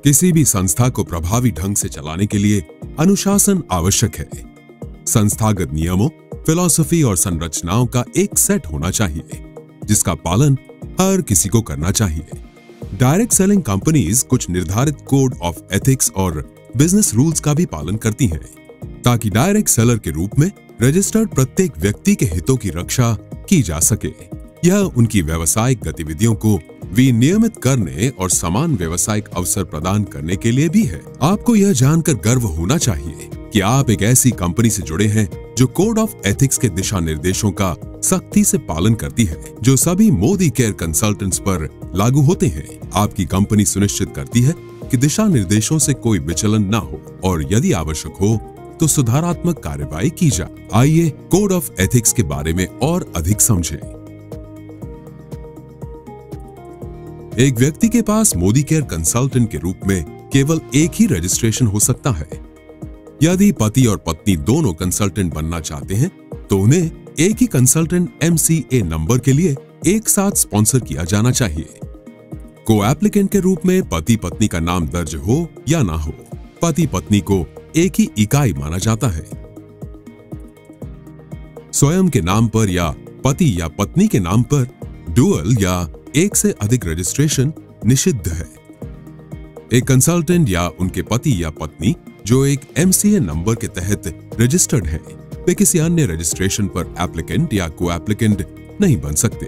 किसी भी संस्था को प्रभावी ढंग से चलाने के लिए अनुशासन आवश्यक है। संस्थागत नियमों, फिलॉसफी और संरचनाओं का एक सेट होना चाहिए जिसका पालन हर किसी को करना चाहिए। डायरेक्ट सेलिंग कंपनीज कुछ निर्धारित कोड ऑफ एथिक्स और बिजनेस रूल्स का भी पालन करती हैं ताकि डायरेक्ट सेलर के रूप में रजिस्टर्ड प्रत्येक व्यक्ति के हितों की रक्षा की जा सके। यह उनकी व्यावसायिक गतिविधियों को विनियमित करने और समान व्यावसायिक अवसर प्रदान करने के लिए भी है। आपको यह जानकर गर्व होना चाहिए कि आप एक ऐसी कंपनी से जुड़े हैं जो कोड ऑफ एथिक्स के दिशा निर्देशों का सख्ती से पालन करती है, जो सभी मोदी केयर कंसल्टेंट्स पर लागू होते हैं। आपकी कंपनी सुनिश्चित करती है कि दिशा निर्देशों से कोई विचलन न हो और यदि आवश्यक हो तो सुधारात्मक कार्यवाही की जाए। आइए कोड ऑफ एथिक्स के बारे में और अधिक समझें। एक व्यक्ति के पास मोदी केयर कंसल्टेंट के रूप में केवल एक ही रजिस्ट्रेशन हो सकता है। यदि पति और पत्नी दोनों कंसल्टेंट बनना चाहते हैं तो उन्हें एक ही कंसल्टेंट MCA नंबर के लिए एक साथ स्पॉन्सर किया जाना चाहिए। को एप्लीकेंट के रूप में पति पत्नी का नाम दर्ज हो या ना हो, पति पत्नी को एक ही इकाई माना जाता है। स्वयं के नाम पर या पति या पत्नी के नाम पर डुअल या एक से अधिक रजिस्ट्रेशन निषिद्ध है। एक कंसल्टेंट या उनके पति या पत्नी जो एक MCA नंबर के तहत रजिस्टर्ड है, वे किसी अन्य रजिस्ट्रेशन पर एप्लीकेंट या को एप्लीकेंट नहीं बन सकते।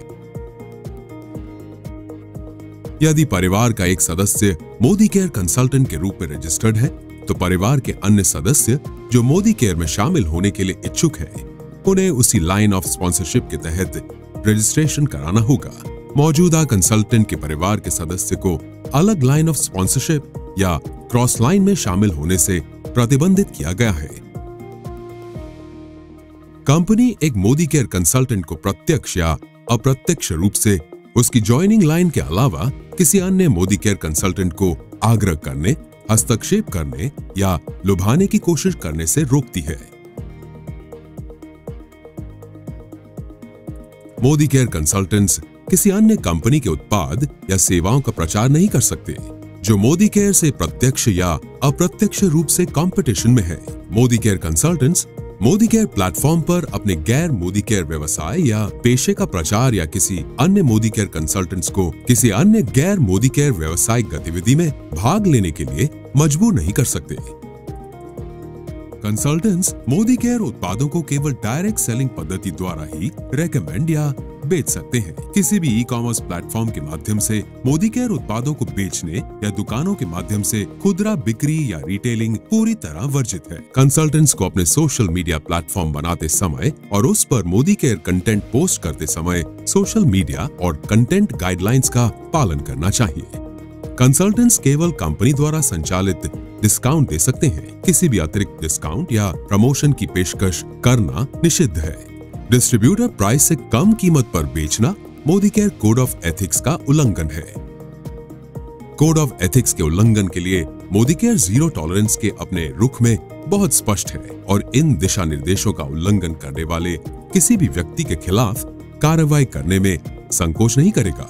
यदि परिवार का एक सदस्य मोदी केयर कंसल्टेंट के रूप में रजिस्टर्ड है तो परिवार के अन्य सदस्य जो मोदी केयर में शामिल होने के लिए इच्छुक हैं, उन्हें उसी लाइन ऑफ स्पॉन्सरशिप के तहत रजिस्ट्रेशन कराना होगा। मौजूदा कंसल्टेंट के परिवार के सदस्य को अलग लाइन ऑफ स्पॉन्सरशिप या क्रॉस लाइन में शामिल होने से प्रतिबंधित किया गया है। कंपनी एक मोदी केयर कंसल्टेंट को प्रत्यक्ष या अप्रत्यक्ष रूप से उसकी ज्वाइनिंग लाइन के अलावा किसी अन्य मोदी केयर कंसल्टेंट को आग्रह करने, हस्तक्षेप करने या लुभाने की कोशिश करने से रोकती है। मोदी केयर कंसल्टेंट्स किसी अन्य कंपनी के उत्पाद या सेवाओं का प्रचार नहीं कर सकते जो मोदी केयर से प्रत्यक्ष या अप्रत्यक्ष रूप से कंपटीशन में है। Modi care consultants Modi care platform पर अपने गैर मोदी केयर व्यवसाय या पेशे का प्रचार या किसी अन्य मोदी केयर कंसल्टेंट्स को किसी अन्य गैर मोदी केयर व्यवसायिक गतिविधि में भाग लेने के लिए मजबूर नहीं कर सकते। कंसल्टेंट्स मोदी केयर उत्पादों को केवल डायरेक्ट सेलिंग पद्धति द्वारा ही रेकमेंड या बेच सकते हैं। किसी भी ई-कॉमर्स प्लेटफॉर्म के माध्यम से मोदी केयर उत्पादों को बेचने या दुकानों के माध्यम से खुदरा बिक्री या रिटेलिंग पूरी तरह वर्जित है। कंसल्टेंट्स को अपने सोशल मीडिया प्लेटफॉर्म बनाते समय और उस पर मोदी केयर कंटेंट पोस्ट करते समय सोशल मीडिया और कंटेंट गाइडलाइंस का पालन करना चाहिए। कंसल्टेंट्स केवल कंपनी द्वारा संचालित डिस्काउंट दे सकते हैं। किसी भी अतिरिक्त डिस्काउंट या प्रमोशन की पेशकश करना निषिद्ध है। डिस्ट्रीब्यूटर प्राइस से कम कीमत पर बेचना Modi care code of ethics का उल्लंघन है। कोड ऑफ एथिक्स के उल्लंघन के लिए मोदी केयर जीरो टॉलरेंस के अपने रुख में बहुत स्पष्ट है और इन दिशा निर्देशों का उल्लंघन करने वाले किसी भी व्यक्ति के खिलाफ कार्रवाई करने में संकोच नहीं करेगा।